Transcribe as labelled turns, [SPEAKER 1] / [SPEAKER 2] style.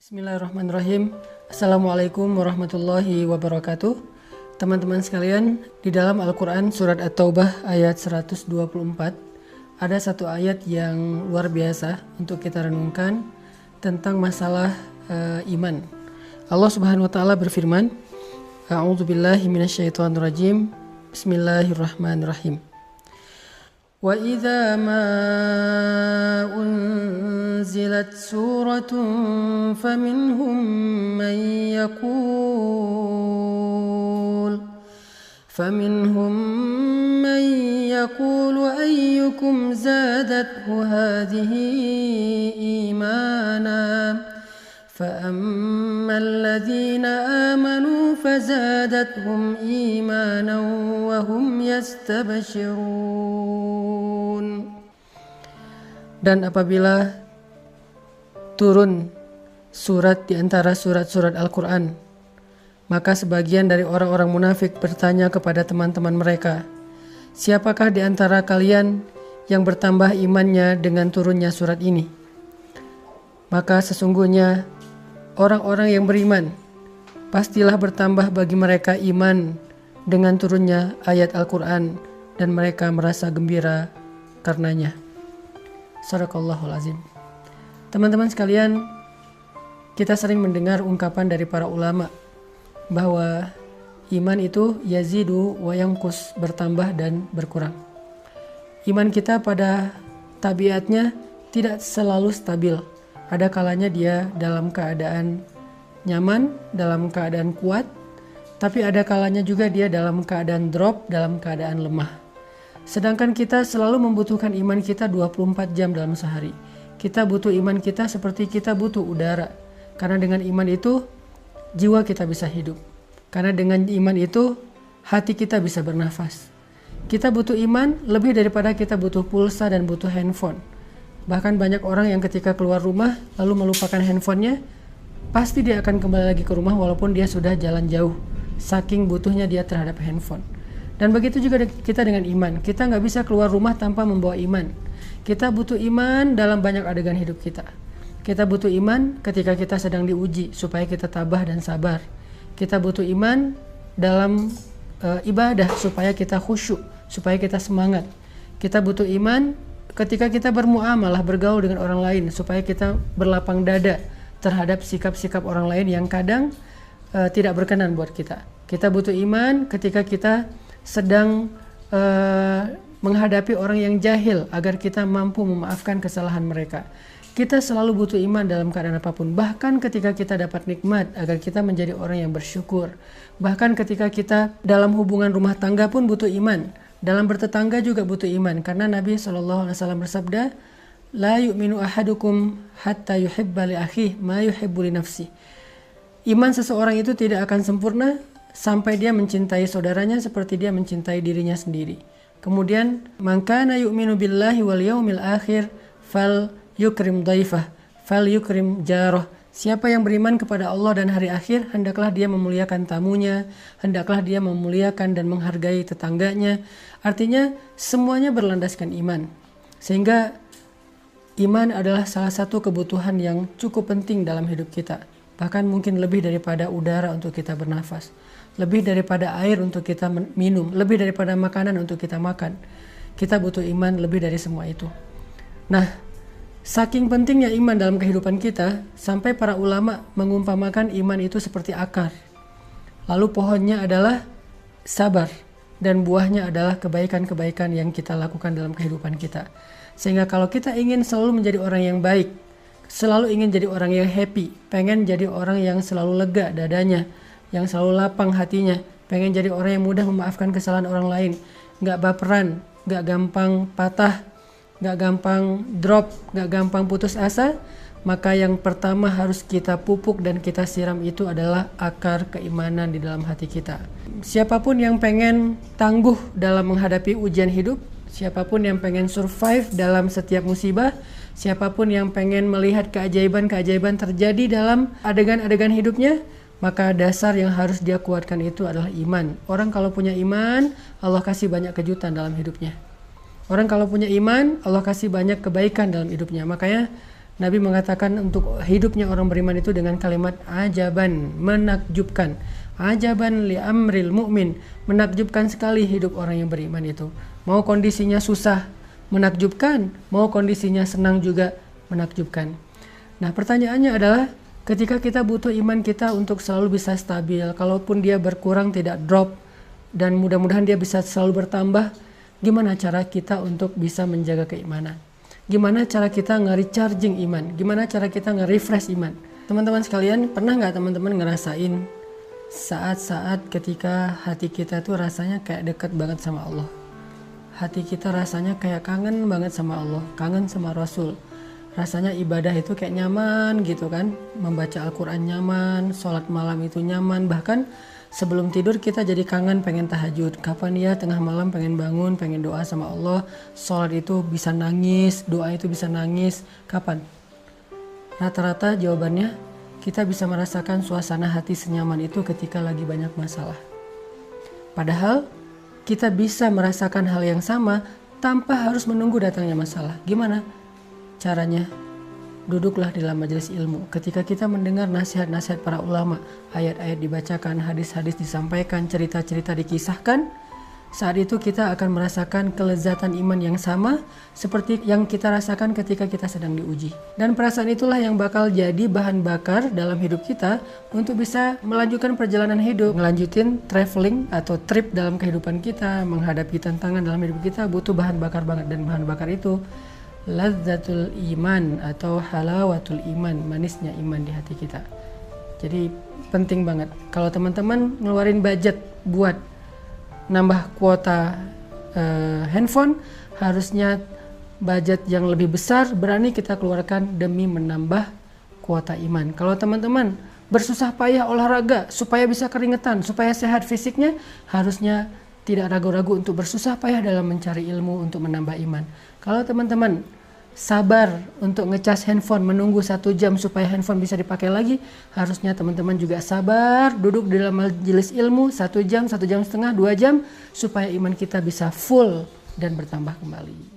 [SPEAKER 1] Bismillahirrahmanirrahim. Assalamualaikum warahmatullahi wabarakatuh. Teman-teman sekalian, di dalam Al-Quran surat At-Taubah ayat 124 ada satu ayat yang luar biasa untuk kita renungkan tentang masalah iman. Allah Subhanahu wa taala berfirman, A'udzubillahi minasyaitonirrajim. Bismillahirrahmanirrahim. وَإِذَا مَا أُنْزِلَتْ سُورَةٌ فَمِنْهُمْ مَنْ يَقُولُ أَيُّكُمْ زَادَتْهُ هَذِهِ إِيمَانًا فَأَمَّا الَّذِينَ آمَنُوا فَزَادَتْهُمْ إِيمَانًا وَهُمْ يَسْتَبْشِرُونَ. Dan apabila turun surat di antara surat-surat Al-Quran, maka sebagian dari orang-orang munafik bertanya kepada teman-teman mereka, siapakah di antara kalian yang bertambah imannya dengan turunnya surat ini? Maka sesungguhnya orang-orang yang beriman pastilah bertambah bagi mereka iman dengan turunnya ayat Al-Quran dan mereka merasa gembira karenanya. Shadaqallahul azim. Teman-teman sekalian, kita sering mendengar ungkapan dari para ulama bahwa iman itu yazidu wa yanqus, bertambah dan berkurang. Iman kita pada tabiatnya tidak selalu stabil. Ada kalanya dia dalam keadaan nyaman, dalam keadaan kuat, tapi ada kalanya juga dia dalam keadaan drop, dalam keadaan lemah. Sedangkan kita selalu membutuhkan iman kita 24 jam dalam sehari. Kita butuh iman kita seperti kita butuh udara. Karena dengan iman itu jiwa kita bisa hidup. Karena dengan iman itu hati kita bisa bernafas. Kita butuh iman lebih daripada kita butuh pulsa dan butuh handphone. Bahkan banyak orang yang ketika keluar rumah lalu melupakan handphonenya, pasti dia akan kembali lagi ke rumah walaupun dia sudah jalan jauh. Saking butuhnya dia terhadap handphone. Dan begitu juga kita dengan iman. Kita nggak bisa keluar rumah tanpa membawa iman. Kita butuh iman dalam banyak adegan hidup kita. Kita butuh iman ketika kita sedang diuji supaya kita tabah dan sabar. Kita butuh iman dalam ibadah supaya kita khusyuk, supaya kita semangat. Kita butuh iman ketika kita bermuamalah, bergaul dengan orang lain supaya kita berlapang dada terhadap sikap-sikap orang lain yang kadang tidak berkenan buat kita. Kita butuh iman ketika kita sedang menghadapi orang yang jahil agar kita mampu memaafkan kesalahan mereka. Kita selalu butuh iman dalam keadaan apapun. Bahkan ketika kita dapat nikmat agar kita menjadi orang yang bersyukur. Bahkan ketika kita dalam hubungan rumah tangga pun butuh iman. Dalam bertetangga juga butuh iman. Karena Nabi SAW bersabda, La yu'minu ahadukum hatta yuhibba li akhihi ma yuhibbu li nafsi. Iman seseorang itu tidak akan sempurna sampai dia mencintai saudaranya seperti dia mencintai dirinya sendiri. Kemudian, man kana yu'minu billahi wal yaumil akhir fal yukrim dhaifah, fal yukrim jarah. Siapa yang beriman kepada Allah dan hari akhir, hendaklah dia memuliakan tamunya, hendaklah dia memuliakan dan menghargai tetangganya. Artinya, semuanya berlandaskan iman. Sehingga iman adalah salah satu kebutuhan yang cukup penting dalam hidup kita. Bahkan mungkin lebih daripada udara untuk kita bernafas, lebih daripada air untuk kita minum, lebih daripada makanan untuk kita makan. Kita butuh iman lebih dari semua itu. Nah, saking pentingnya iman dalam kehidupan kita, sampai para ulama mengumpamakan iman itu seperti akar. Lalu pohonnya adalah sabar, dan buahnya adalah kebaikan-kebaikan yang kita lakukan dalam kehidupan kita. Sehingga kalau kita ingin selalu menjadi orang yang baik, selalu ingin jadi orang yang happy, pengen jadi orang yang selalu lega dadanya, yang selalu lapang hatinya, pengen jadi orang yang mudah memaafkan kesalahan orang lain, gak baperan, gak gampang patah, gak gampang drop, gak gampang putus asa, maka yang pertama harus kita pupuk dan kita siram itu adalah akar keimanan di dalam hati kita. Siapapun yang pengen tangguh dalam menghadapi ujian hidup, siapapun yang pengen survive dalam setiap musibah, siapapun yang pengen melihat keajaiban-keajaiban terjadi dalam adegan-adegan hidupnya, maka dasar yang harus dia kuatkan itu adalah iman. Orang kalau punya iman, Allah kasih banyak kejutan dalam hidupnya. Orang kalau punya iman, Allah kasih banyak kebaikan dalam hidupnya. Makanya Nabi mengatakan untuk hidupnya orang beriman itu dengan kalimat ajaban, menakjubkan. Ajaban li amril mu'min, menakjubkan sekali hidup orang yang beriman itu. Mau kondisinya susah, menakjubkan. Mau kondisinya senang juga, menakjubkan. Nah, pertanyaannya adalah ketika kita butuh iman kita untuk selalu bisa stabil, kalaupun dia berkurang tidak drop, dan mudah-mudahan dia bisa selalu bertambah, gimana cara kita untuk bisa menjaga keimanan? Gimana cara kita nge-recharging iman? Gimana cara kita nge-refresh iman? Teman-teman sekalian, pernah nggak teman-teman ngerasain saat-saat ketika hati kita tuh rasanya kayak dekat banget sama Allah? Hati kita rasanya kayak kangen banget sama Allah, kangen sama Rasul. Rasanya ibadah itu kayak nyaman gitu kan. Membaca Al-Quran nyaman, sholat malam itu nyaman. Bahkan sebelum tidur kita jadi kangen pengen tahajud. Kapan ya tengah malam pengen bangun, pengen doa sama Allah. Sholat itu bisa nangis, doa itu bisa nangis. Kapan? Rata-rata jawabannya kita bisa merasakan suasana hati senyaman itu ketika lagi banyak masalah. Padahal kita bisa merasakan hal yang sama tanpa harus menunggu datangnya masalah. Gimana caranya? Duduklah di dalam majelis ilmu. Ketika kita mendengar nasihat-nasihat para ulama, ayat-ayat dibacakan, hadis-hadis disampaikan, cerita-cerita dikisahkan, saat itu kita akan merasakan kelezatan iman yang sama seperti yang kita rasakan ketika kita sedang diuji. Dan perasaan itulah yang bakal jadi bahan bakar dalam hidup kita untuk bisa melanjutkan perjalanan hidup, melanjutin traveling atau trip dalam kehidupan kita, menghadapi tantangan dalam hidup kita butuh bahan bakar banget. Dan bahan bakar itu lazzatul iman atau halawatul iman, manisnya iman di hati kita. Jadi penting banget kalau teman-teman ngeluarin budget buat nambah kuota handphone, harusnya budget yang lebih besar berani kita keluarkan demi menambah kuota iman. Kalau teman-teman bersusah payah olahraga supaya bisa keringetan, supaya sehat fisiknya, harusnya tidak ragu-ragu untuk bersusah payah dalam mencari ilmu untuk menambah iman. Kalau teman-teman sabar untuk ngecas handphone, menunggu 1 jam supaya handphone bisa dipakai lagi, harusnya teman-teman juga sabar duduk di dalam majelis ilmu 1 jam, 1 jam setengah, 2 jam, supaya iman kita bisa full dan bertambah kembali.